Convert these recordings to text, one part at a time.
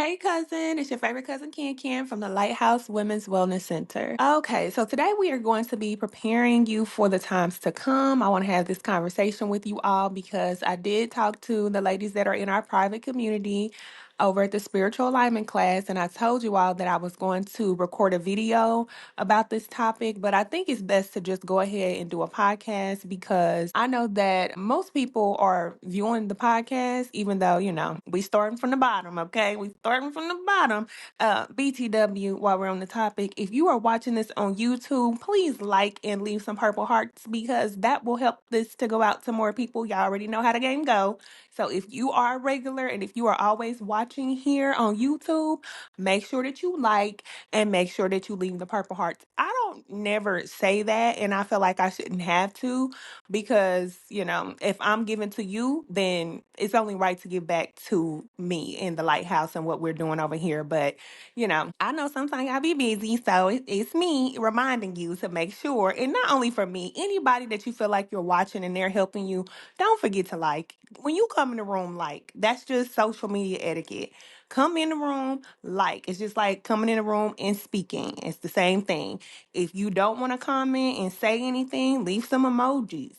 Hey cousin, it's your favorite cousin Ken from the Lighthouse Women's Wellness Center. Okay, so today we are going to be preparing you for the times to come. I want to have this conversation with you all because I did talk to the ladies that are in our private community over at the spiritual alignment class, and I told you all that I was going to record a video about this topic, but I think it's best to just go ahead and do a podcast because I know that most people are viewing the podcast, even though, we starting from the bottom, okay? We starting from the bottom. BTW, while we're on the topic, if you are watching this on YouTube, please like and leave some purple hearts because that will help this to go out to more people. Y'all already know how the game go. So if you are a regular and if you are always watching here on YouTube, make sure that you like and make sure that you leave the purple hearts. I don't never say that, and I feel like I shouldn't have to because, if I'm giving to you, then it's only right to give back to me in the lighthouse and what we're doing over here. But, I know sometimes I'll be busy, so it's me reminding you to make sure, and not only for me, anybody that you feel like you're watching and they're helping you, don't forget to like. When you come in the room, like, that's just social media etiquette. Come in the room, like. It's just like coming in the room and speaking. It's the same thing. If you don't want to comment and say anything, leave some emojis.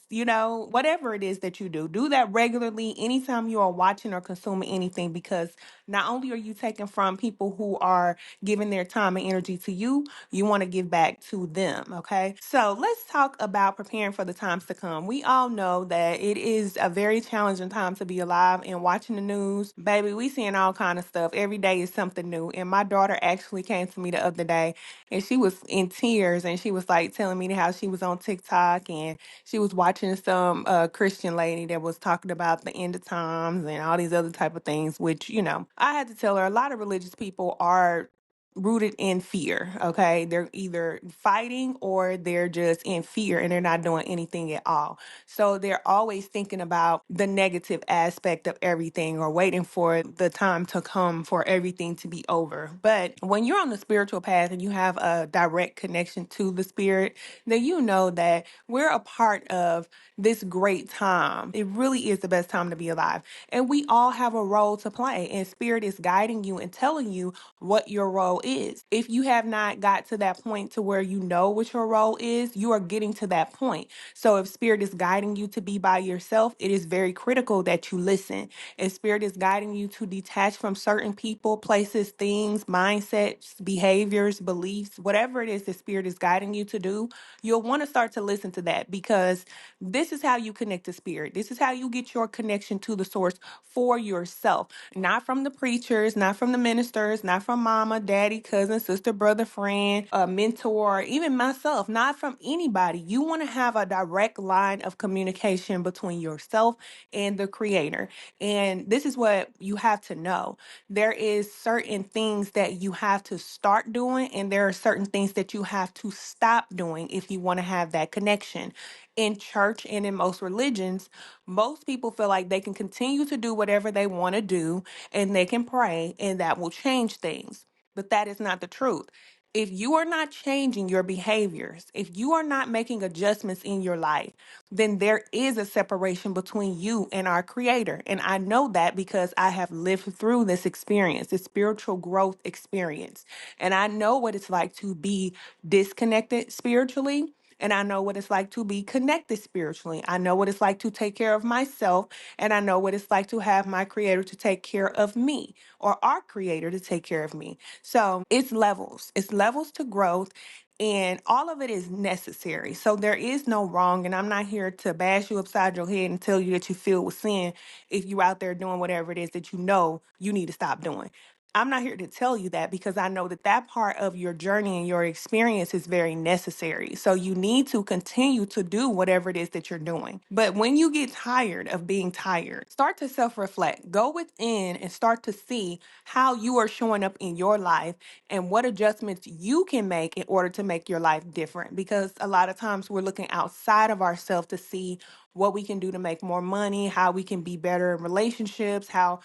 Whatever it is that you do, do that regularly anytime you are watching or consuming anything because not only are you taking from people who are giving their time and energy to you, you want to give back to them, okay? So let's talk about preparing for the times to come. We all know that it is a very challenging time to be alive and watching the news. Baby, we seeing all kind of stuff. Every day is something new. And my daughter actually came to me the other day and she was in tears and she was like telling me how she was on TikTok and she was watching some Christian lady that was talking about the end of times and all these other type of things, which, I had to tell her a lot of religious people are rooted in fear. Okay. They're either fighting or they're just in fear and they're not doing anything at all. So they're always thinking about the negative aspect of everything or waiting for the time to come for everything to be over. But when you're on the spiritual path and you have a direct connection to the spirit, then you know that we're a part of this great time. It really is the best time to be alive. And we all have a role to play. And spirit is guiding you and telling you what your role is. If you have not got to that point to where you know what your role is, you are getting to that point. So if spirit is guiding you to be by yourself, it is very critical that you listen. If spirit is guiding you to detach from certain people, places, things, mindsets, behaviors, beliefs, whatever it is that spirit is guiding you to do, you'll want to start to listen to that because this is how you connect to spirit. This is how you get your connection to the source for yourself, not from the preachers, not from the ministers, not from mama, daddy, cousin, sister, brother, friend, a mentor, even myself, not from anybody. You want to have a direct line of communication between yourself and the creator. And this is what you have to know. There is certain things that you have to start doing, and there are certain things that you have to stop doing if you want to have that connection. In church and in most religions, most people feel like they can continue to do whatever they want to do and they can pray and that will change things. But that is not the truth. If you are not changing your behaviors, if you are not making adjustments in your life, then there is a separation between you and our creator. And I know that because I have lived through this experience, this spiritual growth experience. And I know what it's like to be disconnected spiritually. And I know what it's like to be connected spiritually. I know what it's like to take care of myself. And I know what it's like to have my creator to take care of me or our creator to take care of me. So it's levels. It's levels to growth. And all of it is necessary. So there is no wrong. And I'm not here to bash you upside your head and tell you that you feel with sin if you're out there doing whatever it is that you know you need to stop doing. I'm not here to tell you that because I know that that part of your journey and your experience is very necessary. So you need to continue to do whatever it is that you're doing. But when you get tired of being tired, start to self reflect. Go within and start to see how you are showing up in your life and what adjustments you can make in order to make your life different. Because a lot of times we're looking outside of ourselves to see what we can do to make more money, how we can be better in relationships, how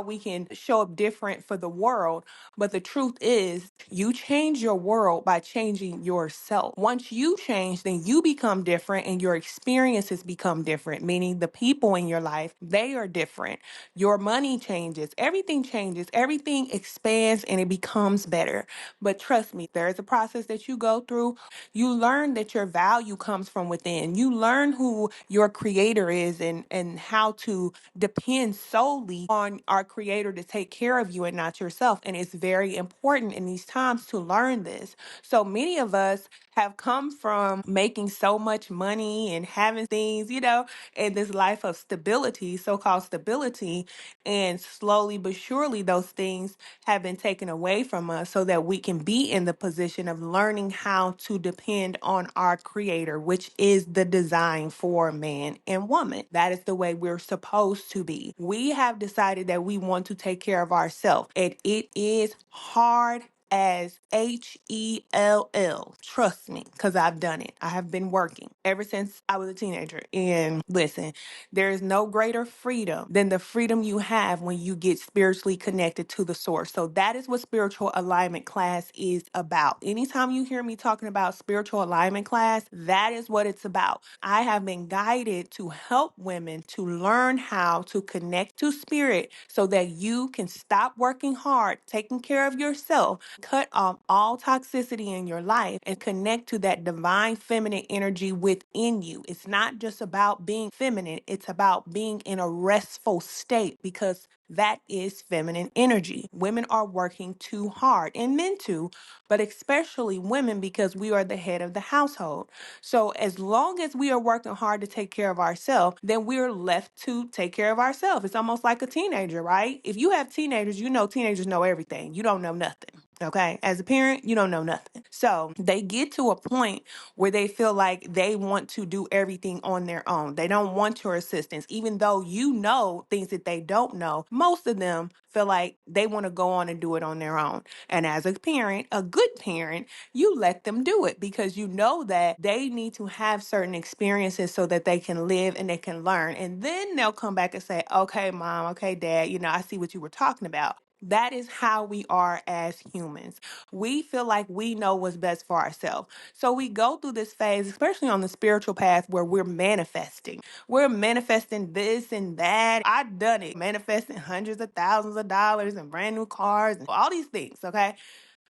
we can show up different for the world. But the truth is, you change your world by changing yourself. Once you change, then you become different and your experiences become different, meaning the people in your life, they are different. Your money changes, everything expands and it becomes better. But trust me, there is a process that you go through. You learn that your value comes from within. You learn who your creator is and how to depend solely on our creator to take care of you and not yourself. And it's very important in these times to learn this. So many of us have come from making so much money and having things, in this life of stability, so-called stability, and slowly but surely those things have been taken away from us so that we can be in the position of learning how to depend on our creator, which is the design for man and woman. That is the way we're supposed to be. We have decided that we want to take care of ourselves, and it is hard as HELL. Trust me, because I've done it. I have been working ever since I was a teenager. And listen, there is no greater freedom than the freedom you have when you get spiritually connected to the source. So that is what spiritual alignment class is about. Anytime you hear me talking about spiritual alignment class, that is what it's about. I have been guided to help women to learn how to connect to spirit so that you can stop working hard, taking care of yourself, cut off all toxicity in your life, and connect to that divine feminine energy within you. It's not just about being feminine, it's about being in a restful state, because that is feminine energy. Women are working too hard, and men too, but especially women, because we are the head of the household. So as long as we are working hard to take care of ourselves, then we're left to take care of ourselves. It's almost like a teenager, right? If you have teenagers, teenagers know everything. You don't know nothing. Okay. As a parent, you don't know nothing. So they get to a point where they feel like they want to do everything on their own. They don't want your assistance, even though you know things that they don't know. Most of them feel like they want to go on and do it on their own. And as a parent, a good parent, you let them do it because you know that they need to have certain experiences so that they can live and they can learn. And then they'll come back and say, okay, mom, okay, dad, I see what you were talking about. That is how we are as humans. We feel like we know what's best for ourselves. So we go through this phase, especially on the spiritual path, where we're manifesting. We're manifesting this and that. I've done it, manifesting hundreds of thousands of dollars and brand new cars and all these things, okay?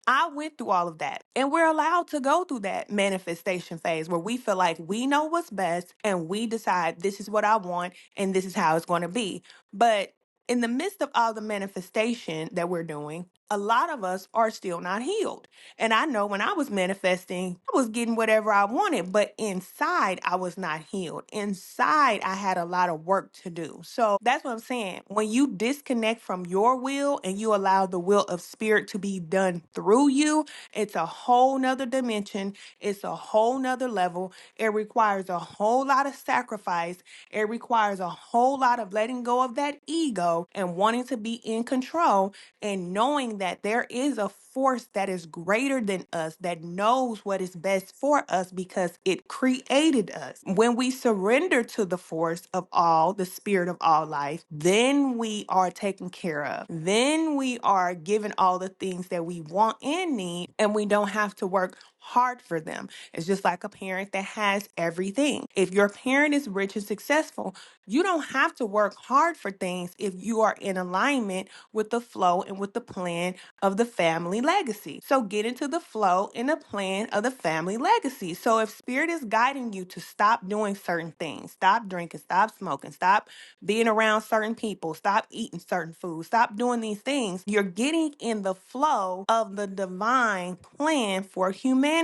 I went through all of that. And we're allowed to go through that manifestation phase where we feel like we know what's best and we decide this is what I want and this is how it's going to be. But in the midst of all the manifestation that we're doing, a lot of us are still not healed. And I know when I was manifesting, I was getting whatever I wanted, but inside I was not healed. Inside I had a lot of work to do. So that's what I'm saying. When you disconnect from your will and you allow the will of spirit to be done through you, it's a whole nother dimension. It's a whole nother level. It requires a whole lot of sacrifice. It requires a whole lot of letting go of that ego and wanting to be in control and knowing that there is a force that is greater than us, that knows what is best for us because it created us. When we surrender to the force of all, the spirit of all life, then we are taken care of. Then we are given all the things that we want and need, and we don't have to work hard for them. It's just like a parent that has everything. If your parent is rich and successful, you don't have to work hard for things if you are in alignment with the flow and with the plan of the family legacy. So get into the flow and the plan of the family legacy. So if spirit is guiding you to stop doing certain things, stop drinking, stop smoking, stop being around certain people, stop eating certain foods, stop doing these things, you're getting in the flow of the divine plan for humanity.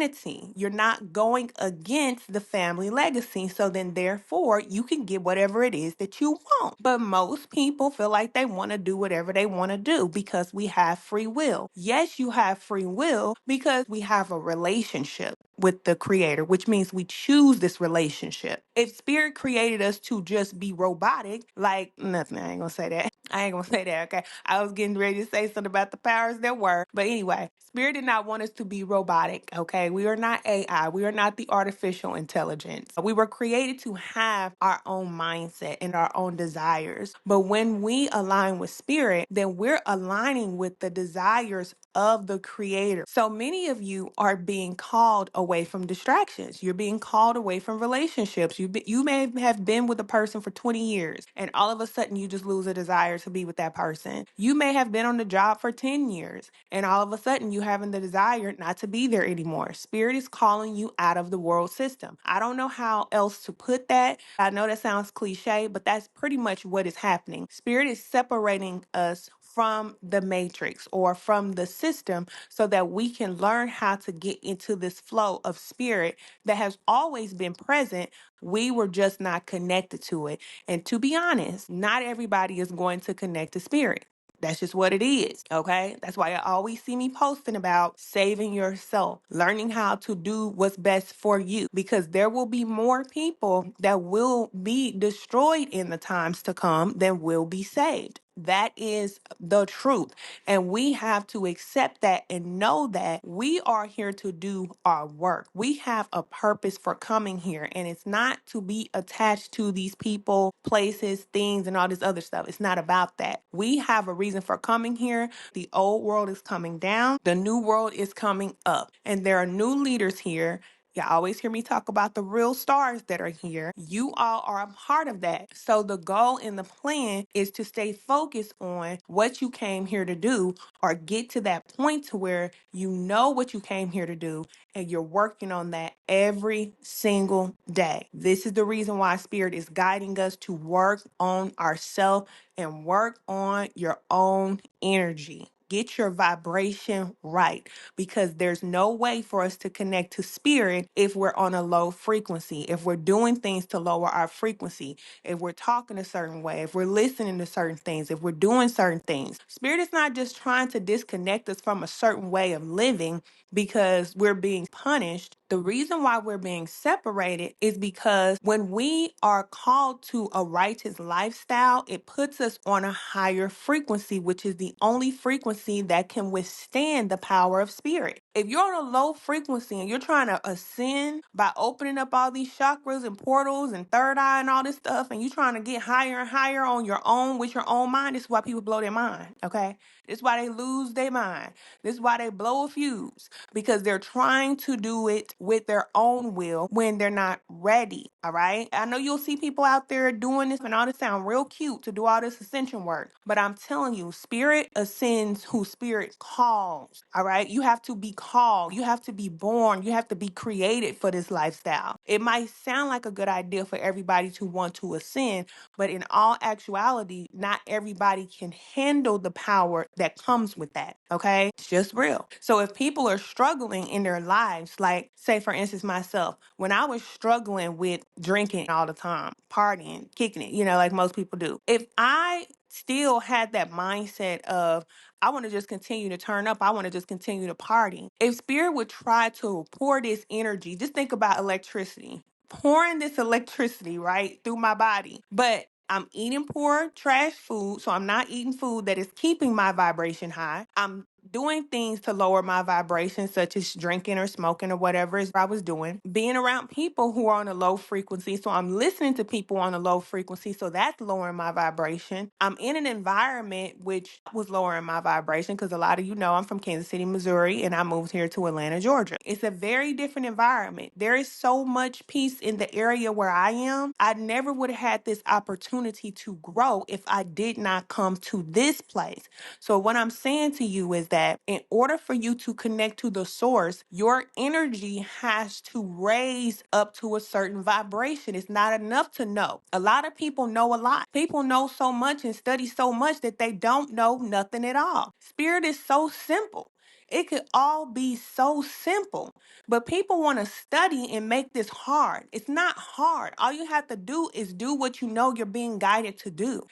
You're not going against the family legacy. So then therefore you can get whatever it is that you want. But most people feel like they want to do whatever they want to do because we have free will. Yes, you have free will because we have a relationship. with the creator, which means we choose this relationship. If spirit created us to just be robotic, like nothing, I ain't gonna say that. I ain't gonna say that, okay? I was getting ready to say something about the powers that were. But anyway, spirit did not want us to be robotic, okay? We are not AI. We are not the artificial intelligence. We were created to have our own mindset and our own desires. But when we align with spirit, then we're aligning with the desires of the creator. So many of you are being called away from distractions. You're being called away from relationships. You may have been with a person for 20 years and all of a sudden you just lose a desire to be with that person. You may have been on the job for 10 years and all of a sudden you having the desire not to be there anymore. Spirit is calling you out of the world system. I don't know how else to put that. I know that sounds cliche, but that's pretty much what is happening. Spirit is separating us from the matrix or from the system so that we can learn how to get into this flow of spirit that has always been present. We were just not connected to it. And to be honest, not everybody is going to connect to spirit. That's just what it is, okay? That's why you always see me posting about saving yourself, learning how to do what's best for you, because there will be more people that will be destroyed in the times to come than will be saved. That is the truth. And we have to accept that and know that we are here to do our work. We have a purpose for coming here, and it's not to be attached to these people, places, things, and all this other stuff. It's not about that. We have a reason for coming here. The old world is coming down, the new world is coming up, and there are new leaders here. You always hear me talk about the real stars that are here. You all are a part of that. So the goal and the plan is to stay focused on what you came here to do, or get to that point to where you know what you came here to do and you're working on that every single day. This is the reason why Spirit is guiding us to work on ourselves and work on your own energy. Get your vibration right, because there's no way for us to connect to spirit if we're on a low frequency, if we're doing things to lower our frequency, if we're talking a certain way, if we're listening to certain things, if we're doing certain things. Spirit is not just trying to disconnect us from a certain way of living because we're being punished. The reason why we're being separated is because when we are called to a righteous lifestyle, it puts us on a higher frequency, which is the only frequency that can withstand the power of spirit. If you're on a low frequency and you're trying to ascend by opening up all these chakras and portals and third eye and all this stuff, and you're trying to get higher and higher on your own with your own mind, this is why people blow their mind, okay? This is why they lose their mind. This is why they blow a fuse, because they're trying to do it with their own will when they're not ready. All right. I know you'll see people out there doing this and all this sound real cute to do all this ascension work, but I'm telling you, spirit ascends who spirit calls. All right. You have to be called. You have to be born. You have to be created for this lifestyle. It might sound like a good idea for everybody to want to ascend, but in all actuality, not everybody can handle the power that comes with that. Okay. It's just real. So if people are struggling in their lives, like say for instance, myself, when I was struggling with drinking all the time, partying, kicking it, like most people do, if I still had that mindset of, I want to just continue to turn up, I want to just continue to party. If spirit would try to pour this energy, just think about electricity, pouring this electricity right through my body. But I'm eating poor trash food, so I'm not eating food that is keeping my vibration high. I'm doing things to lower my vibration, such as drinking or smoking or whatever is I was doing. Being around people who are on a low frequency, so I'm listening to people on a low frequency, so that's lowering my vibration. I'm in an environment which was lowering my vibration, because a lot of you know I'm from Kansas City, Missouri, and I moved here to Atlanta, Georgia. It's a very different environment. There is so much peace in the area where I am. I never would have had this opportunity to grow if I did not come to this place. So what I'm saying to you is that in order for you to connect to the source, your energy has to raise up to a certain vibration. It's not enough to know. A lot of people know a lot. People know so much and study so much that they don't know nothing at all. Spirit is so simple. It could all be so simple, but people want to study and make this hard. It's not hard. All you have to do is do what you know you're being guided to do,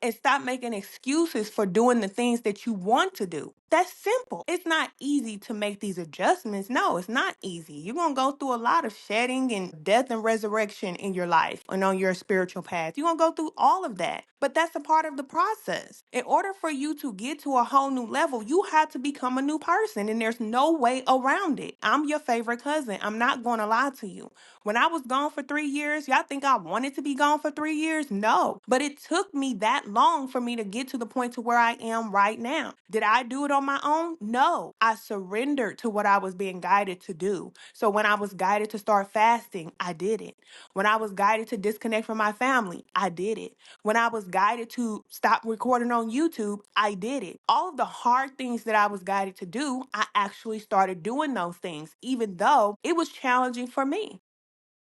and stop making excuses for doing the things that you want to do. That's simple. It's not easy to make these adjustments. No, it's not easy. You're going to go through a lot of shedding and death and resurrection in your life and on your spiritual path. You're going to go through all of that. But that's a part of the process. In order for you to get to a whole new level, you have to become a new person, and there's no way around it. I'm your favorite cousin. I'm not going to lie to you. When I was gone for 3 years, y'all think I wanted to be gone for 3 years? No. But it took me that long for me to get to the point to where I am right now. Did I do it on my own? No. I surrendered to what I was being guided to do. So when I was guided to start fasting, I did it. When I was guided to disconnect from my family, I did it. When I was guided to stop recording on YouTube, I did it. All of the hard things that I was guided to do, I actually started doing those things, even though it was challenging for me.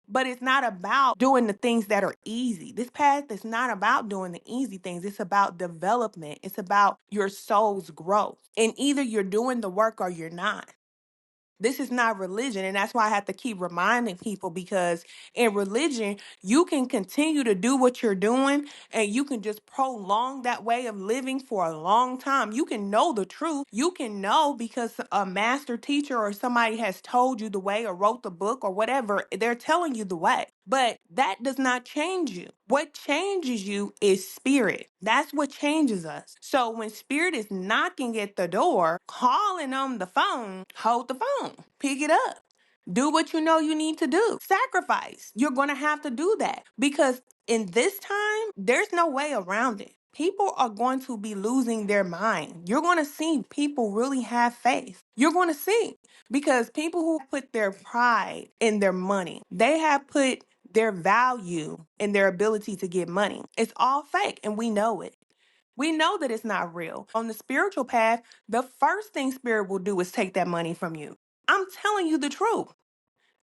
But it's not about doing the things that are easy. This path is not about doing the easy things. It's about development. It's about your soul's growth. And either you're doing the work or you're not. This is not religion. And that's why I have to keep reminding people, because in religion, you can continue to do what you're doing and you can just prolong that way of living for a long time. You can know the truth. You can know because a master teacher or somebody has told you the way or wrote the book or whatever. They're telling you the way. But that does not change you. What changes you is spirit. That's what changes us. So when spirit is knocking at the door, calling on the phone, hold the phone, pick it up. Do what you know you need to do. Sacrifice. You're going to have to do that because in this time, there's no way around it. People are going to be losing their mind. You're going to see people really have faith. You're going to see because people who put their pride in their money, they have put their value in their ability to get money. It's all fake and we know it. We know that it's not real. On the spiritual path, the first thing spirit will do is take that money from you. I'm telling you the truth.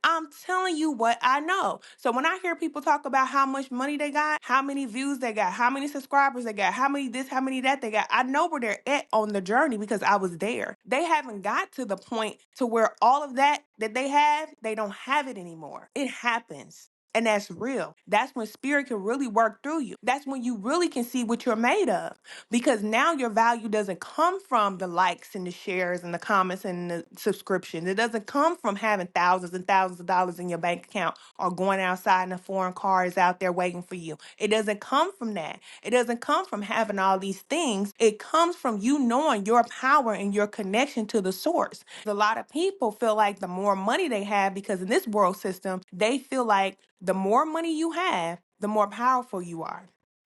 I'm telling you what I know. So when I hear people talk about how much money they got, how many views they got, how many subscribers they got, how many this, how many that they got, I know where they're at on the journey because I was there. They haven't got to the point to where all of that they have, they don't have it anymore. It happens. And that's real. That's when spirit can really work through you. That's when you really can see what you're made of. Because now your value doesn't come from the likes and the shares and the comments and the subscriptions. It doesn't come from having thousands and thousands of dollars in your bank account or going outside and a foreign car is out there waiting for you. It doesn't come from that. It doesn't come from having all these things. It comes from you knowing your power and your connection to the source. A lot of people feel like the more money they have, because in this world system, they feel like the more money you have, the more powerful you are.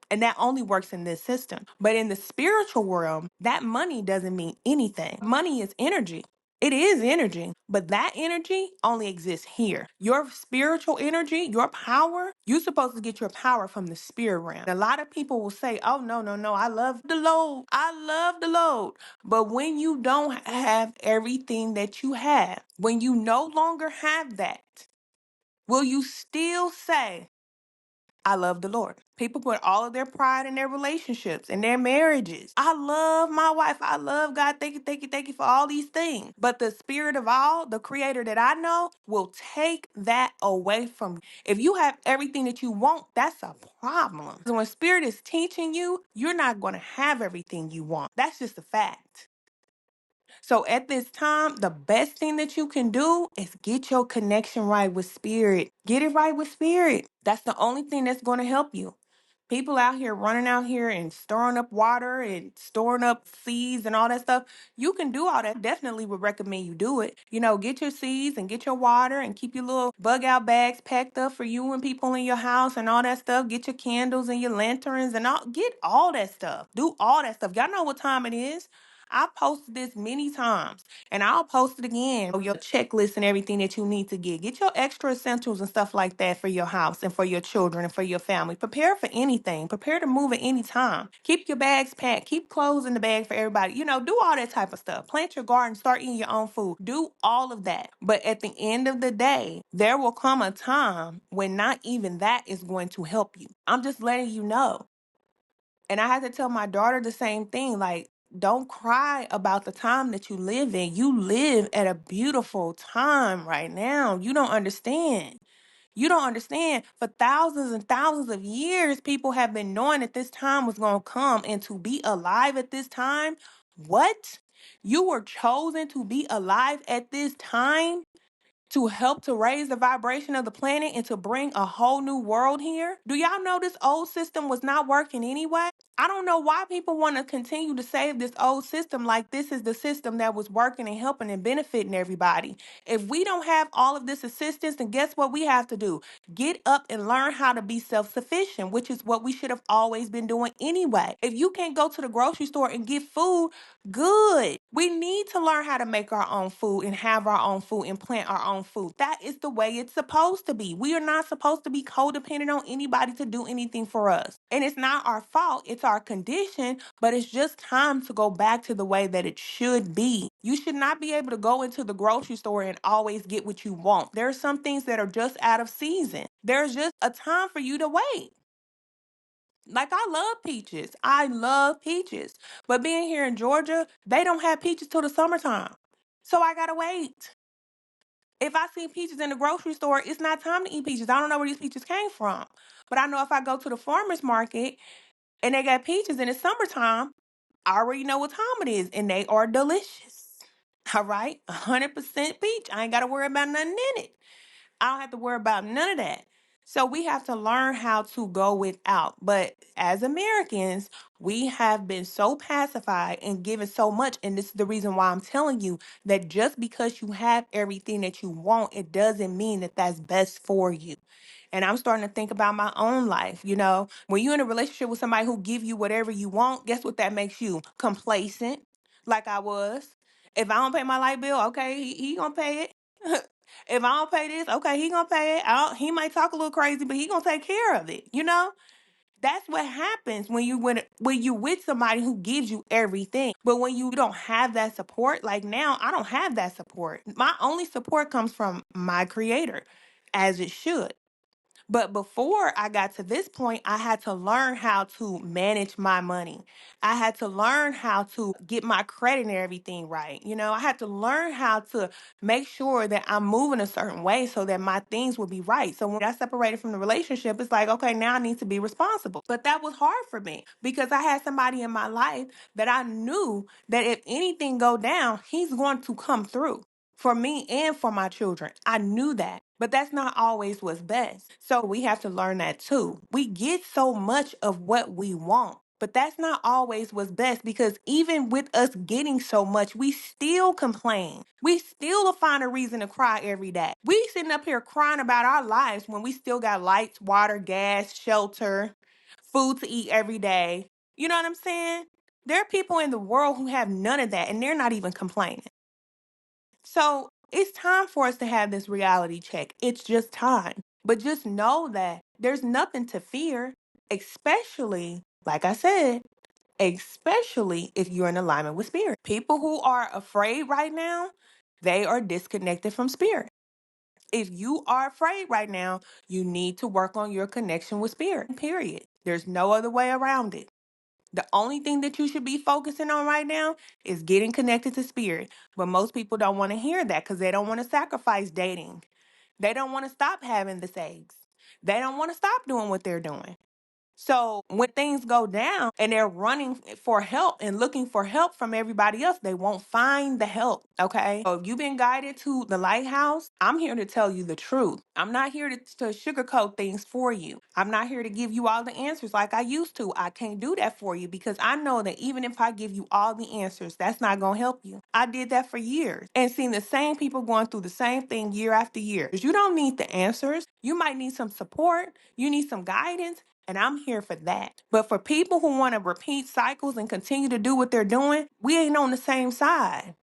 And that only works in this system. But in the spiritual world, that money doesn't mean anything. Money is energy. It is energy, but that energy only exists here. Your spiritual energy, your power, you're supposed to get your power from the spirit realm. A lot of people will say, oh, no, no, no, I love the load. I love the load. But when you don't have everything that you have, when you no longer have that, will you still say, I love the Lord? People put all of their pride in their relationships and their marriages. I love my wife. I love God. Thank you, thank you, thank you for all these things. But the spirit of all, the creator that I know, will take that away from you. If you have everything that you want, that's a problem. So when spirit is teaching you, you're not going to have everything you want. That's just a fact. So at this time, the best thing that you can do is get your connection right with spirit. Get it right with spirit. That's the only thing that's going to help you. People out here running out here and storing up water and storing up seeds and all that stuff. You can do all that. Definitely would recommend you do it. You know, get your seeds and get your water and keep your little bug out bags packed up for you and people in your house and all that stuff. Get your candles and your lanterns and all. Get all that stuff. Do all that stuff. Y'all know what time it is. I posted this many times and I'll post it again. Your checklist and everything that you need to get. Get your extra essentials and stuff like that for your house and for your children and for your family. Prepare for anything. Prepare to move at any time. Keep your bags packed. Keep clothes in the bag for everybody. You know, do all that type of stuff. Plant your garden. Start eating your own food. Do all of that. But at the end of the day, there will come a time when not even that is going to help you. I'm just letting you know. And I had to tell my daughter the same thing. Like, don't cry about the time that you live in. You live at a beautiful time right now. You don't understand. You don't understand. For thousands and thousands of years, people have been knowing that this time was going to come, and to be alive at this time, what? You were chosen to be alive at this time to help to raise the vibration of the planet and to bring a whole new world here. Do y'all know this old system was not working anyway? I don't know why people want to continue to save this old system like this is the system that was working and helping and benefiting everybody. If we don't have all of this assistance, then guess what we have to do? Get up and learn how to be self sufficient, which is what we should have always been doing anyway. If you can't go to the grocery store and get food, good. We need to learn how to make our own food and have our own food and plant our own food. That is the way it's supposed to be. We are not supposed to be codependent on anybody to do anything for us. And it's not our fault, it's our condition, but it's just time to go back to the way that it should be. You should not be able to go into the grocery store and always get what you want. There are some things that are just out of season. There's just a time for you to wait. Like, I love peaches. I love peaches. But being here in Georgia, they don't have peaches till the summertime. So I gotta wait. If I see peaches in the grocery store, it's not time to eat peaches. I don't know where these peaches came from. But I know if I go to the farmer's market and they got peaches and it's summertime, I already know what time it is, and they are delicious. All right? 100% peach. I ain't gotta worry about nothing in it. I don't have to worry about none of that. So we have to learn how to go without. But as Americans, we have been so pacified and given so much. And this is the reason why I'm telling you that just because you have everything that you want, it doesn't mean that that's best for you. And I'm starting to think about my own life. You know, when you're in a relationship with somebody who give you whatever you want, guess what that makes you? Complacent, like I was. If I don't pay my light bill, okay, he gonna pay it. If I don't pay this, okay, he gonna pay it. He might talk a little crazy, but he gonna take care of it. You know, that's what happens when you with somebody who gives you everything. But when you don't have that support, like now, I don't have that support. My only support comes from my creator, as it should. But before I got to this point, I had to learn how to manage my money. I had to learn how to get my credit and everything right. You know, I had to learn how to make sure that I'm moving a certain way so that my things would be right. So when I separated from the relationship, it's like, okay, now I need to be responsible. But that was hard for me because I had somebody in my life that I knew that if anything go down, he's going to come through for me and for my children. I knew that. But that's not always what's best. So we have to learn that too. We get so much of what we want. But that's not always what's best because even with us getting so much, we still complain. We still will find a reason to cry every day. We sitting up here crying about our lives when we still got lights, water, gas, shelter, food to eat every day. You know what I'm saying? There are people in the world who have none of that and they're not even complaining. So it's time for us to have this reality check. It's just time. But just know that there's nothing to fear, especially, like I said, especially if you're in alignment with spirit. People who are afraid right now, they are disconnected from spirit. If you are afraid right now, you need to work on your connection with spirit, period. There's no other way around it. The only thing that you should be focusing on right now is getting connected to spirit. But most people don't want to hear that because they don't want to sacrifice dating. They don't want to stop having the sex. They don't want to stop doing what they're doing. So when things go down and they're running for help and looking for help from everybody else, they won't find the help. Okay. So if you've been guided to the lighthouse, I'm here to tell you the truth. I'm not here to sugarcoat things for you. I'm not here to give you all the answers like I used to. I can't do that for you because I know that even if I give you all the answers, that's not going to help you. I did that for years and seen the same people going through the same thing year after year. You don't need the answers. You might need some support. You need some guidance. And I'm here for that. But for people who want to repeat cycles and continue to do what they're doing, we ain't on the same side.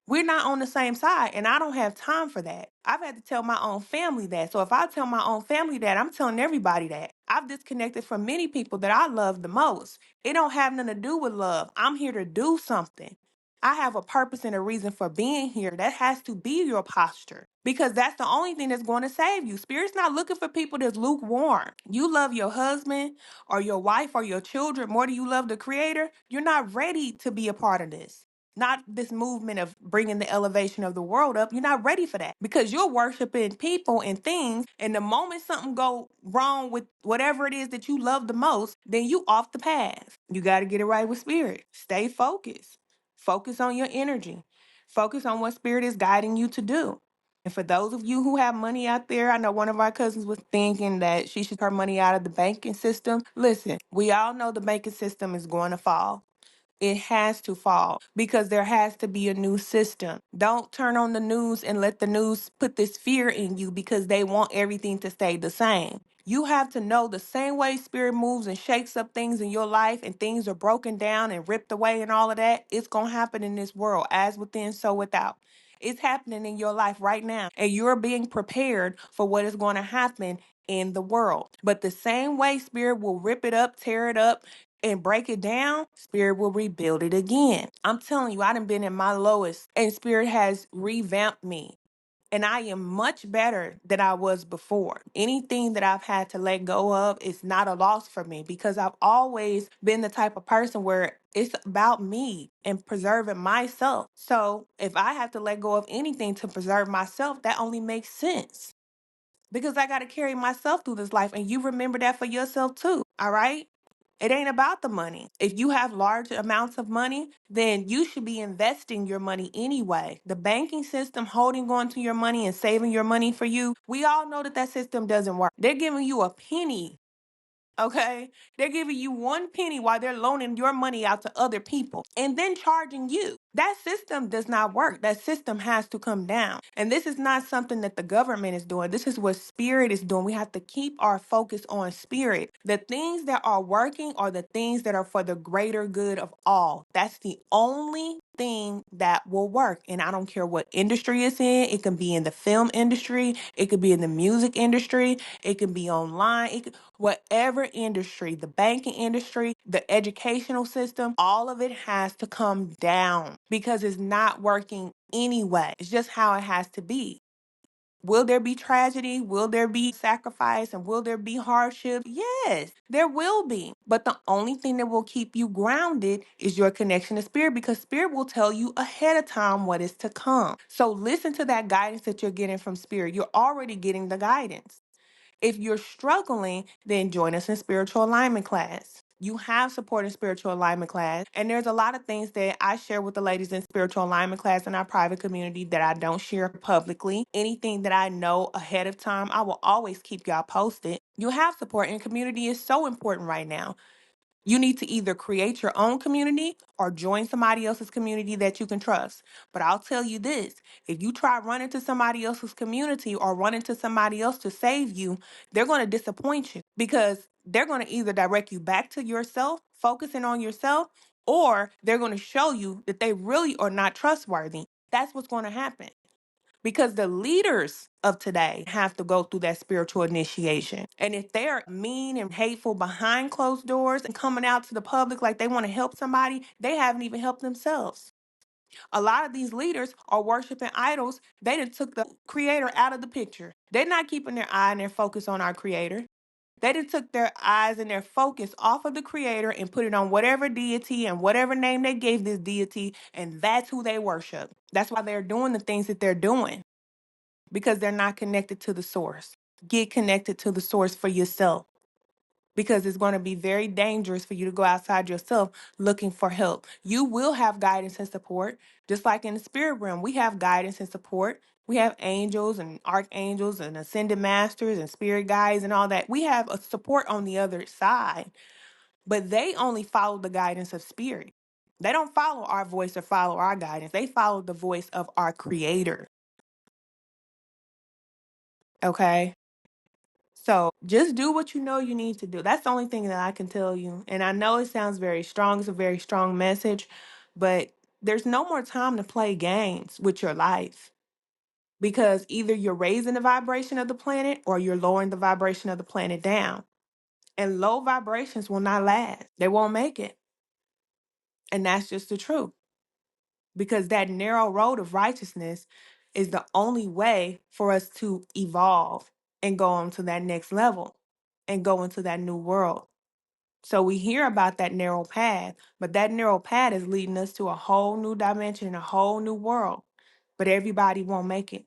We're not on the same side, and I don't have time for that. I've had to tell my own family that. So if I tell my own family that, I'm telling everybody that. I've disconnected from many people that I love the most. It don't have nothing to do with love. I'm here to do something. I have a purpose and a reason for being here. That has to be your posture because that's the only thing that's going to save you. Spirit's not looking for people that's lukewarm. You love your husband or your wife or your children more than you love the creator. You're not ready to be a part of this. Not this movement of bringing the elevation of the world up. You're not ready for that because you're worshiping people and things. And the moment something go wrong with whatever it is that you love the most, then you off the path. You got to get it right with spirit. Stay focused. Focus on your energy. Focus on what spirit is guiding you to do. And for those of you who have money out there, I know one of our cousins was thinking that she should take her money out of the banking system. Listen, we all know the banking system is going to fall. It has to fall because there has to be a new system. Don't turn on the news and let the news put this fear in you because they want everything to stay the same. You have to know the same way spirit moves and shakes up things in your life and things are broken down and ripped away and all of that. It's going to happen in this world, as within, so without. It's happening in your life right now, and you're being prepared for what is going to happen in the world. But the same way spirit will rip it up, tear it up, and break it down, spirit will rebuild it again. I'm telling you, I done been in my lowest, and spirit has revamped me. And I am much better than I was before. Anything that I've had to let go of is not a loss for me because I've always been the type of person where it's about me and preserving myself. So if I have to let go of anything to preserve myself, that only makes sense because I got to carry myself through this life. And you remember that for yourself too. All right. It ain't about the money. If you have large amounts of money, then you should be investing your money anyway. The banking system holding on to your money and saving your money for you, we all know that that system doesn't work. They're giving you a penny. Okay, they're giving you one penny while they're loaning your money out to other people and then charging you. That system does not work. That system has to come down. And this is not something that the government is doing. This is what spirit is doing. We have to keep our focus on spirit. The things that are working are the things that are for the greater good of all. That's the only thing that will work. And I don't care what industry it's in. It can be in the film industry. It could be in the music industry. It can be online. Whatever industry, the banking industry, the educational system, all of it has to come down because it's not working anyway. It's just how it has to be. Will there be tragedy? Will there be sacrifice? And will there be hardship? Yes, there will be. But the only thing that will keep you grounded is your connection to spirit because spirit will tell you ahead of time what is to come. So listen to that guidance that you're getting from spirit. You're already getting the guidance. If you're struggling, then join us in spiritual alignment class. You have support in spiritual alignment class. And there's a lot of things that I share with the ladies in spiritual alignment class in our private community that I don't share publicly. Anything that I know ahead of time, I will always keep y'all posted. You have support, and community is so important right now. You need to either create your own community or join somebody else's community that you can trust. But I'll tell you this, if you try running to somebody else's community or running to somebody else to save you, they're going to disappoint you because they're going to either direct you back to yourself, focusing on yourself, or they're going to show you that they really are not trustworthy. That's what's going to happen because the leaders of today have to go through that spiritual initiation. And if they're mean and hateful behind closed doors and coming out to the public like they want to help somebody, they haven't even helped themselves. A lot of these leaders are worshiping idols. They done took the creator out of the picture. They're not keeping their eye and their focus on our creator. They done took their eyes and their focus off of the creator and put it on whatever deity and whatever name they gave this deity, and that's who they worship. That's why they're doing the things that they're doing because they're not connected to the source. Get connected to the source for yourself because it's going to be very dangerous for you to go outside yourself looking for help. You will have guidance and support, just like in the spirit realm. We have guidance and support. We have angels and archangels and ascended masters and spirit guides and all that. We have a support on the other side, but they only follow the guidance of spirit. They don't follow our voice or follow our guidance. They follow the voice of our creator. Okay? So just do what you know you need to do. That's the only thing that I can tell you. And I know it sounds very strong. It's a very strong message, but there's no more time to play games with your life because either you're raising the vibration of the planet or you're lowering the vibration of the planet down. And low vibrations will not last. They won't make it. And that's just the truth because that narrow road of righteousness is the only way for us to evolve and go on to that next level and go into that new world. So we hear about that narrow path, but that narrow path is leading us to a whole new dimension and a whole new world. But everybody won't make it.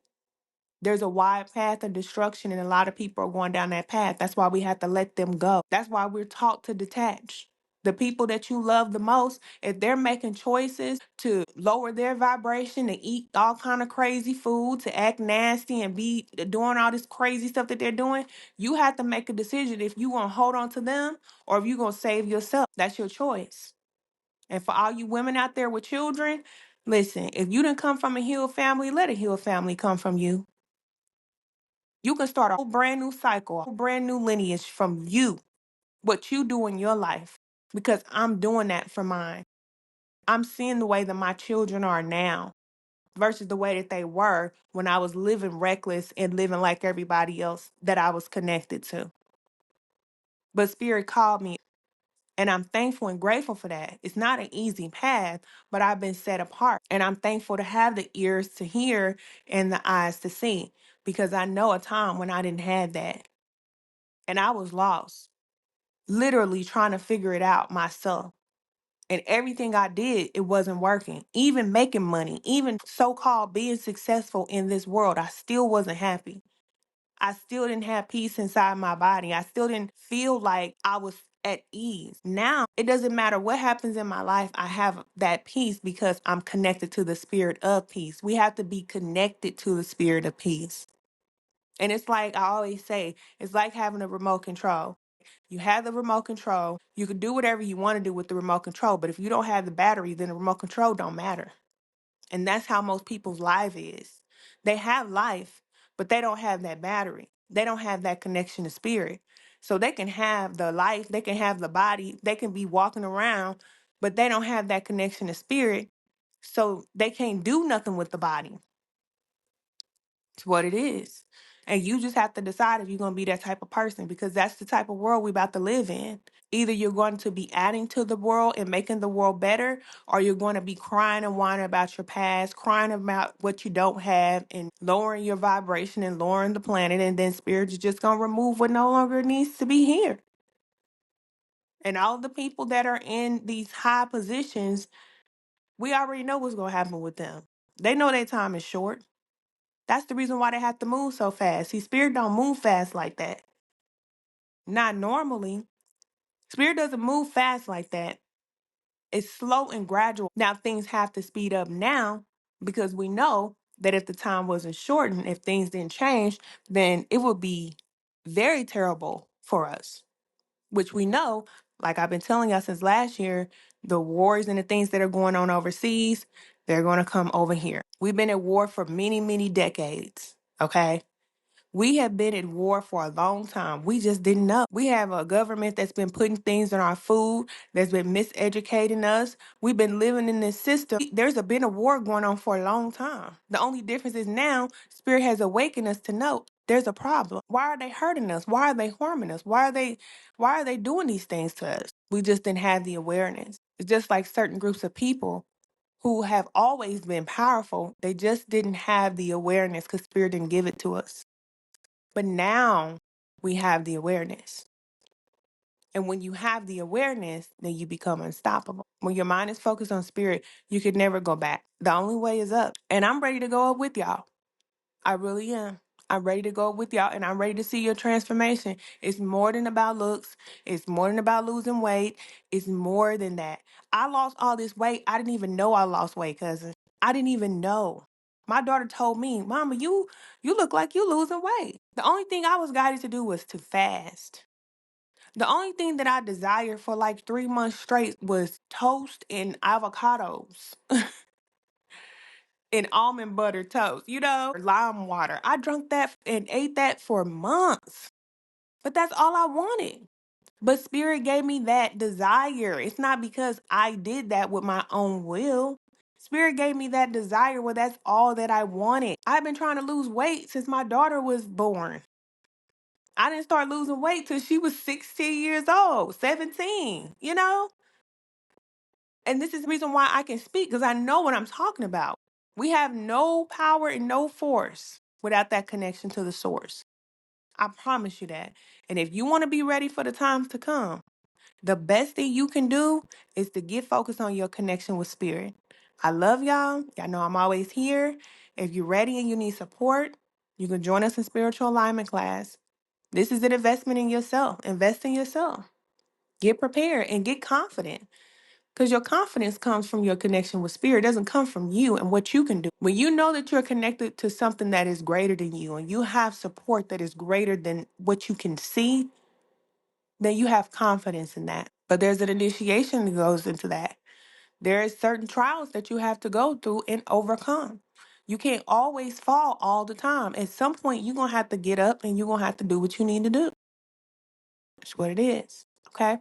There's a wide path of destruction, and a lot of people are going down that path. That's why we have to let them go. That's why we're taught to detach The people that you love the most, if they're making choices to lower their vibration, to eat all kind of crazy food, to act nasty and be doing all this crazy stuff that they're doing, you have to make a decision if you gonna hold on to them or if you gonna save yourself. That's your choice. And for all you women out there with children, listen, if you didn't come from a healed family, let a healed family come from you. You can start a whole brand new cycle, a whole brand new lineage from you, what you do in your life. Because I'm doing that for mine. I'm seeing the way that my children are now versus the way that they were when I was living reckless and living like everybody else that I was connected to. But Spirit called me, and I'm thankful and grateful for that. It's not an easy path, but I've been set apart. And I'm thankful to have the ears to hear and the eyes to see because I know a time when I didn't have that. And I was lost, literally trying to figure it out myself. And everything I did, it wasn't working. Even making money, even so called being successful in this world, I still wasn't happy. I still didn't have peace inside my body. I still didn't feel like I was at ease. Now, it doesn't matter what happens in my life, I have that peace because I'm connected to the spirit of peace. We have to be connected to the spirit of peace. And it's like I always say, it's like having a remote control. You have the remote control. You can do whatever you want to do with the remote control, but if you don't have the battery, then the remote control don't matter. And that's how most people's life is. They have life, but they don't have that battery. They don't have that connection to spirit. So they can have the life, they can have the body, they can be walking around, but they don't have that connection to spirit. So they can't do nothing with the body. It's what it is. And you just have to decide if you're going to be that type of person because that's the type of world we're about to live in. Either you're going to be adding to the world and making the world better, or you're going to be crying and whining about your past, crying about what you don't have, and lowering your vibration and lowering the planet. And then spirit is just going to remove what no longer needs to be here. And all the people that are in these high positions, we already know what's going to happen with them. They know their time is short. That's the reason why they have to move so fast. See, spirit don't move fast like that. Not normally. Spirit doesn't move fast like that. It's slow and gradual. Now things have to speed up now because we know that if the time wasn't shortened, if things didn't change, then it would be very terrible for us. Which we know, like I've been telling y'all since last year, the wars and the things that are going on overseas, they're going to come over here. We've been at war for many, many decades. Okay. We have been at war for a long time. We just didn't know. We have a government that's been putting things in our food, that's been miseducating us. We've been living in this system. Been a war going on for a long time. The only difference is now Spirit has awakened us to know there's a problem. Why are they hurting us? Why are they harming us? Why are they doing these things to us? We just didn't have the awareness. It's just like certain groups of people who have always been powerful. They just didn't have the awareness because Spirit didn't give it to us. But now we have the awareness. And when you have the awareness, then you become unstoppable. When your mind is focused on spirit, you could never go back. The only way is up. And I'm ready to go up with y'all. I really am. I'm ready to go with y'all and I'm ready to see your transformation. It's more than about looks. It's more than about losing weight. It's more than that. I lost all this weight. I didn't even know I lost weight, cousin. I didn't even know. My daughter told me, Mama, you look like you losing weight. The only thing I was guided to do was to fast. The only thing that I desired for like 3 months straight was toast and avocados and almond butter toast, lime water. I drank that and ate that for months, but that's all I wanted. But Spirit gave me that desire. It's not because I did that with my own will. Spirit gave me that desire. Well, that's all that I wanted. I've been trying to lose weight since my daughter was born. I didn't start losing weight till she was 16 years old, 17. And this is the reason why I can speak because I know what I'm talking about. We have no power and no force without that connection to the source. I promise you that. And if you want to be ready for the times to come, the best thing you can do is to get focused on your connection with spirit. I love y'all. Y'all know I'm always here. If you're ready and you need support, you can join us in spiritual alignment class. This is an investment in yourself. Invest in yourself. Get prepared and get confident. Because your confidence comes from your connection with spirit. It doesn't come from you and what you can do. When you know that you're connected to something that is greater than you and you have support that is greater than what you can see, then you have confidence in that. But there's an initiation that goes into that. There is certain trials that you have to go through and overcome. You can't always fall all the time. At some point, you're going to have to get up and you're going to have to do what you need to do. That's what it is. Okay?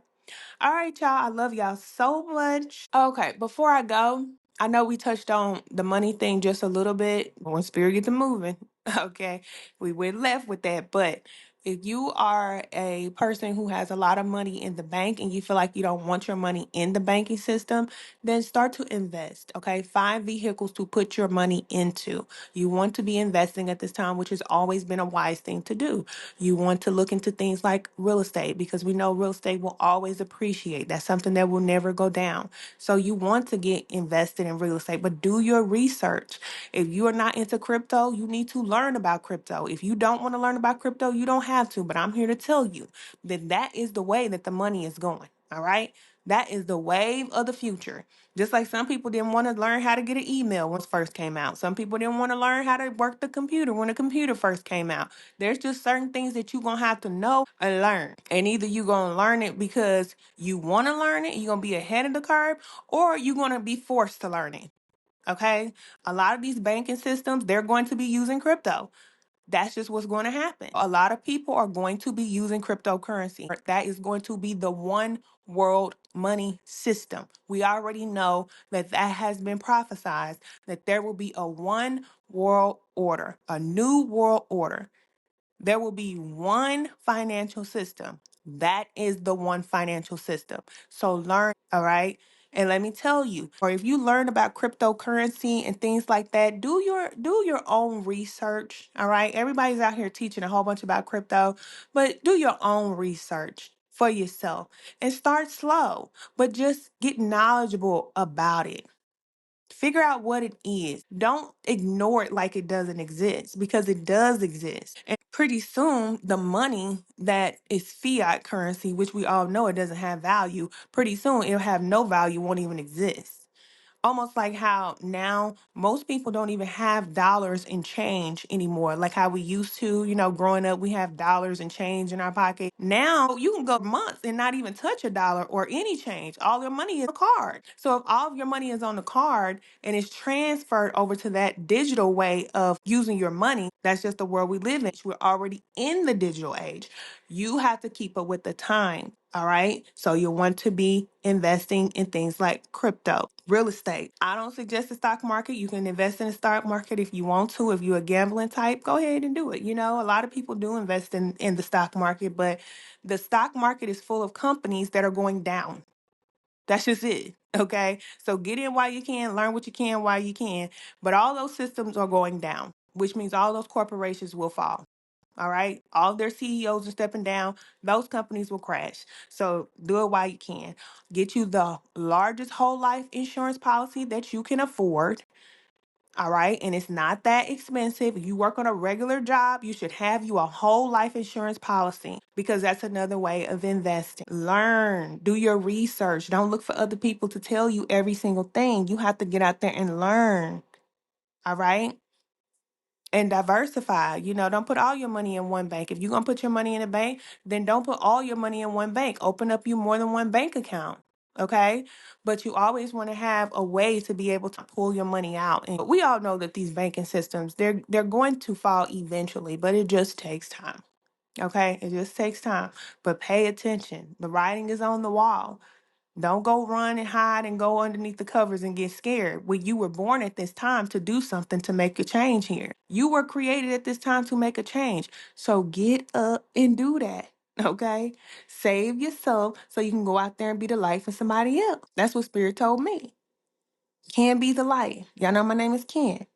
All right, y'all. I love y'all so much. Okay, before I go, I know we touched on the money thing just a little bit when spirit gets to moving. Okay, we went left with that. But if you are a person who has a lot of money in the bank and you feel like you don't want your money in the banking system, then start to invest. Okay, find vehicles to put your money into. You want to be investing at this time, which has always been a wise thing to do. You want to look into things like real estate because we know real estate will always appreciate. That's something that will never go down. So you want to get invested in real estate, but do your research. If you are not into crypto, you need to learn about crypto. If you don't want to learn about crypto, you don't have to, but I'm here to tell you that that is the way that the money is going. All right? That is the wave of the future. Just like some people didn't want to learn how to get an email when it first came out. Some people didn't want to learn how to work the computer when the computer first came out. There's just certain things that you're going to have to know and learn. And either you're going to learn it because you want to learn it, you're going to be ahead of the curve, or you're going to be forced to learn it. Okay? A lot of these banking systems, they're going to be using crypto. That's just what's going to happen. A lot of people are going to be using cryptocurrency. That is going to be the one world money system. We already know that that has been prophesied that there will be a one world order, a new world order. There will be one financial system. That is the one financial system. So learn, all right? And let me tell you, or if you learn about cryptocurrency and things like that, do your own research, all right? Everybody's out here teaching a whole bunch about crypto, but do your own research for yourself and start slow, but just get knowledgeable about it. Figure out what it is. Don't ignore it like it doesn't exist because it does exist. And pretty soon, the money that is fiat currency, which we all know it doesn't have value, pretty soon it'll have no value, won't even exist. Almost like how now most people don't even have dollars and change anymore. Like how we used to, growing up, we have dollars and change in our pocket. Now you can go months and not even touch a dollar or any change. All your money is on a card. So if all of your money is on the card and it's transferred over to that digital way of using your money, that's just the world we live in. We're already in the digital age. You have to keep up with the time. All right. So you want to be investing in things like crypto, real estate. I don't suggest the stock market. You can invest in the stock market if you want to. If you're a gambling type, go ahead and do it. A lot of people do invest in the stock market, but the stock market is full of companies that are going down. That's just it. Okay. So get in while you can, learn what you can while you can. But all those systems are going down, which means all those corporations will fall. All right. All their CEOs are stepping down. Those companies will crash. So do it while you can. Get you the largest whole life insurance policy that you can afford. All right. And it's not that expensive. If you work on a regular job, you should have you a whole life insurance policy because that's another way of investing. Learn, do your research. Don't look for other people to tell you every single thing. You have to get out there and learn. All right. And diversify. Don't put all your money in one bank. If you're going to put your money in a bank, then don't put all your money in one bank. Open up you more than one bank account. Okay? But you always want to have a way to be able to pull your money out. And we all know that these banking systems, they're going to fall eventually, but it just takes time. Okay? It just takes time. But pay attention. The writing is on the wall. Don't go run and hide and go underneath the covers and get scared. Well, you were born at this time to do something to make a change here. You were created at this time to make a change. So get up and do that. Okay? Save yourself so you can go out there and be the light for somebody else. That's what Spirit told me. Can be the light. Y'all know my name is Ken.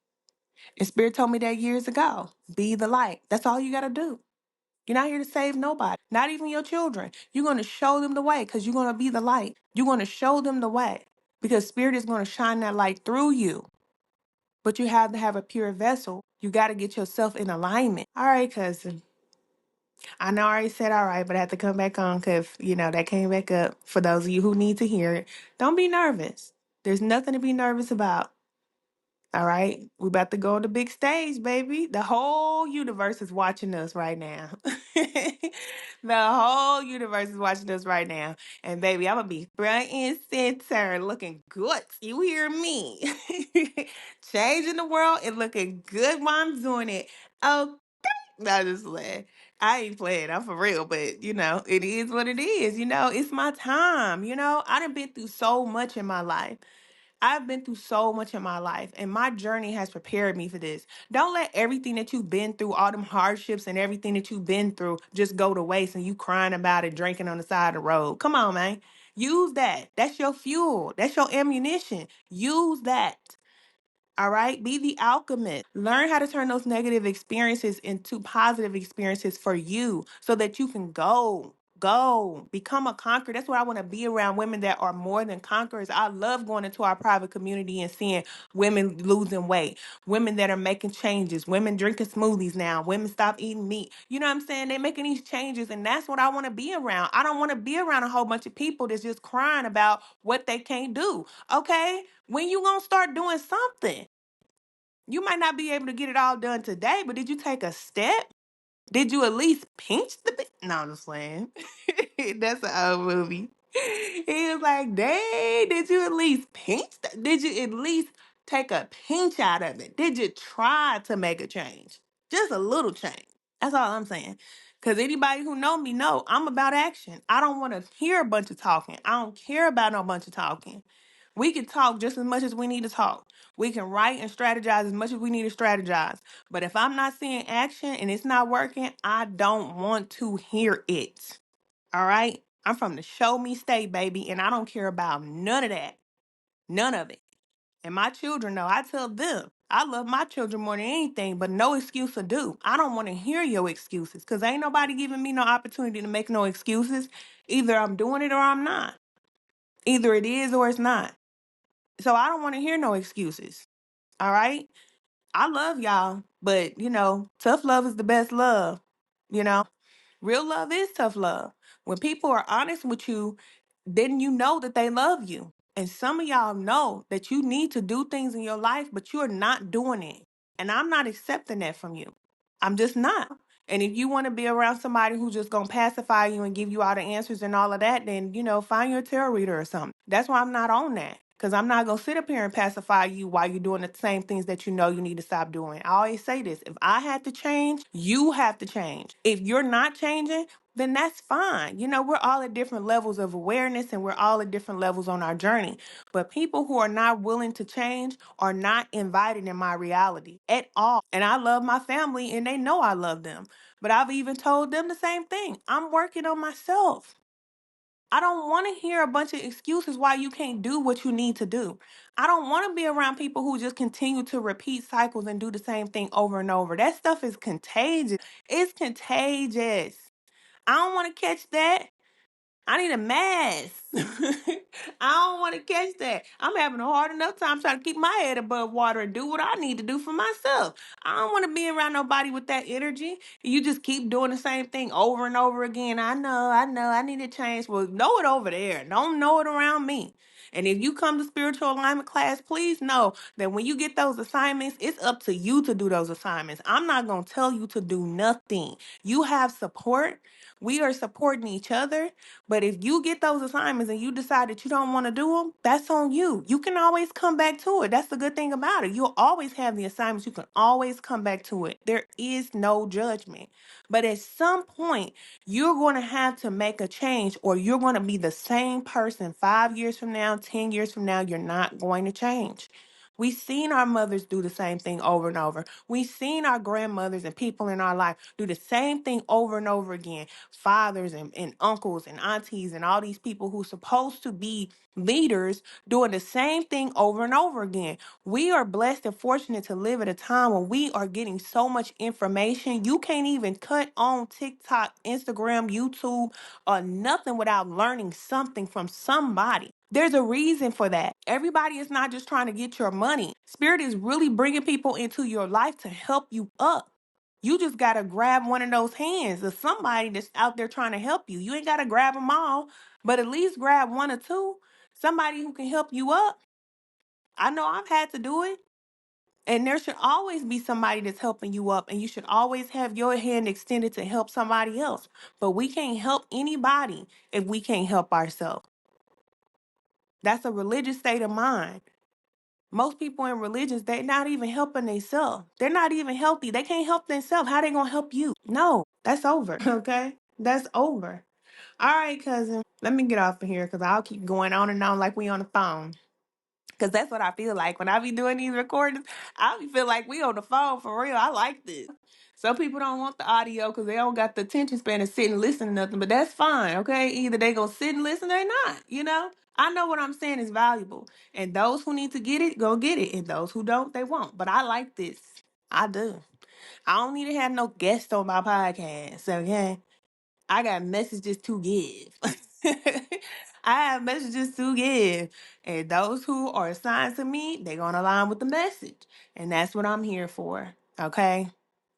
And Spirit told me that years ago. Be the light. That's all you got to do. You're not here to save nobody, not even your children. You're going to show them the way because you're going to be the light. You're going to show them the way because Spirit is going to shine that light through you. But you have to have a pure vessel. You got to get yourself in alignment. All right, cousin. I know I already said all right, but I have to come back on because, that came back up. For those of you who need to hear it, don't be nervous. There's nothing to be nervous about. All right. We about to go on the big stage, baby. The whole universe is watching us right now. The whole universe is watching us right now. And baby, I'm gonna be front and center looking good. You hear me? Changing the world and looking good while I'm doing it. Oh, not just playing. I ain't playing. I'm for real, but it is what it is. It's my time. I done been through so much in my life. I've been through so much in my life, and my journey has prepared me for this. Don't let everything that you've been through, all them hardships and everything that you've been through, just go to waste and you crying about it, drinking on the side of the road. Come on, man. Use that. That's your fuel. That's your ammunition. Use that. All right. Be the alchemist. Learn how to turn those negative experiences into positive experiences for you so that you can become a conqueror. That's what I want to be around, women that are more than conquerors. I love going into our private community and seeing women losing weight, women that are making changes, women drinking smoothies now, women stop eating meat. You know what I'm saying? They're making these changes, and that's what I want to be around. I don't want to be around a whole bunch of people that's just crying about what they can't do. Okay? When you gonna start doing something? You might not be able to get it all done today, but did you take a step? Did you at least pinch the bit? No, I'm just playing. That's an old movie. He was like, dang, did you at least pinch? Did you at least take a pinch out of it? Did you try to make a change? Just a little change. That's all I'm saying. Because anybody who know me know I'm about action. I don't want to hear a bunch of talking. I don't care about no bunch of talking. We can talk just as much as we need to talk. We can write and strategize as much as we need to strategize. But if I'm not seeing action and it's not working, I don't want to hear it. All right? I'm from the show me state, baby, and I don't care about none of that. None of it. And my children know, I tell them, I love my children more than anything, but no excuse to do. I don't want to hear your excuses because ain't nobody giving me no opportunity to make no excuses. Either I'm doing it or I'm not. Either it is or it's not. So I don't want to hear no excuses. All right? I love y'all, but tough love is the best love. You know, real love is tough love. When people are honest with you, then you know that they love you. And some of y'all know that you need to do things in your life, but you're not doing it. And I'm not accepting that from you. I'm just not. And if you want to be around somebody who's just going to pacify you and give you all the answers and all of that, then, find your tarot reader or something. That's why I'm not on that. Because I'm not going to sit up here and pacify you while you're doing the same things that you know you need to stop doing. I always say this. If I have to change, you have to change. If you're not changing, then that's fine. We're all at different levels of awareness and we're all at different levels on our journey. But people who are not willing to change are not invited in my reality at all. And I love my family and they know I love them. But I've even told them the same thing. I'm working on myself. I don't want to hear a bunch of excuses why you can't do what you need to do. I don't want to be around people who just continue to repeat cycles and do the same thing over and over. That stuff is contagious. It's contagious. I don't want to catch that. I need a mask. I don't want to catch that. I'm having a hard enough time trying to keep my head above water and do what I need to do for myself. I don't want to be around nobody with that energy. You just keep doing the same thing over and over again. I need to change. Well, know it over there. Don't know it around me. And if you come to spiritual alignment class, please know that when you get those assignments, it's up to you to do those assignments. I'm not going to tell you to do nothing. You have support. We are supporting each other. But if you get those assignments and you decide that you don't want to do them, that's on you. You can always come back to it. That's the good thing about it. You'll always have the assignments. You can always come back to it. There is no judgment. But at some point, you're going to have to make a change or you're going to be the same person 5 years from now, 10 years from now. You're not going to change. We've seen our mothers do the same thing over and over. We've seen our grandmothers and people in our life do the same thing over and over again. Fathers and uncles and aunties and all these people who are supposed to be leaders doing the same thing over and over again. We are blessed and fortunate to live at a time when we are getting so much information. You can't even cut on TikTok, Instagram, YouTube, or nothing without learning something from somebody. There's a reason for that. Everybody is not just trying to get your money. Spirit is really bringing people into your life to help you up. You just gotta grab one of those hands of somebody that's out there trying to help you. You ain't gotta grab them all, but at least grab one or two. Somebody who can help you up. I know I've had to do it. And there should always be somebody that's helping you up, and you should always have your hand extended to help somebody else. But we can't help anybody if we can't help ourselves. That's a religious state of mind. Most people in religions, they're not even helping themselves. They're not even healthy. They can't help themselves. How they gonna help you? No, that's over. Okay, that's over. All right, cousin. Let me get off of here because I'll keep going on and on like we on the phone. Cause that's what I feel like when I be doing these recordings. I be feel like we on the phone for real. I like this. Some people don't want the audio because they don't got the attention span to sit and listen to nothing. But that's fine, okay? Either they gonna sit and listen or not. I know what I'm saying is valuable, and those who need to get it, go get it, and those who don't, they won't. But I like this. I do. I don't need to have no guests on my podcast. Okay, I got messages to give. I have messages to give. And those who are assigned to me, they're going to align with the message. And that's what I'm here for. Okay?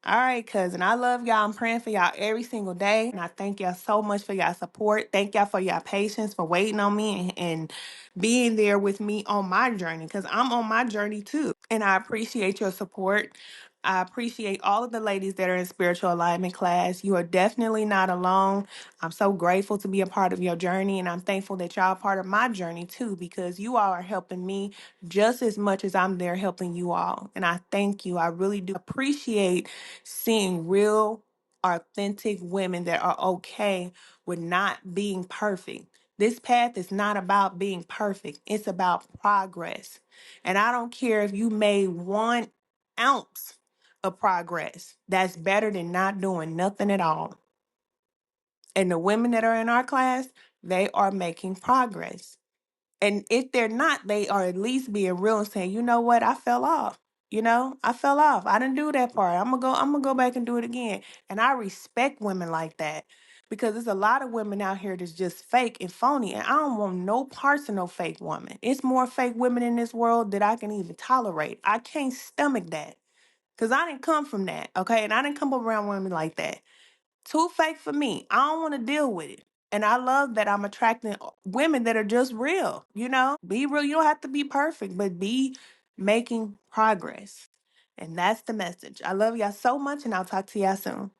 All right, cousin. I love y'all. I'm praying for y'all every single day. And I thank y'all so much for y'all support. Thank y'all for y'all patience, for waiting on me and being there with me on my journey. Because I'm on my journey too. And I appreciate your support. I appreciate all of the ladies that are in spiritual alignment class. You are definitely not alone. I'm so grateful to be a part of your journey, and I'm thankful that y'all are part of my journey too, because you all are helping me just as much as I'm there helping you all. And I thank you. I really do appreciate seeing real, authentic women that are okay with not being perfect. This path is not about being perfect, it's about progress. And I don't care if you made 1 ounce of progress. That's better than not doing nothing at all. And the women that are in our class, they are making progress. And if they're not, they are at least being real and saying, you know what, I fell off. I fell off. I didn't do that part. I'm gonna go back and do it again. And I respect women like that. Because there's a lot of women out here that's just fake and phony. And I don't want no parts of no fake woman. It's more fake women in this world that I can even tolerate. I can't stomach that. Because I didn't come from that, okay? And I didn't come around women like that. Too fake for me. I don't want to deal with it. And I love that I'm attracting women that are just real, Be real. You don't have to be perfect, but be making progress. And that's the message. I love y'all so much, and I'll talk to y'all soon.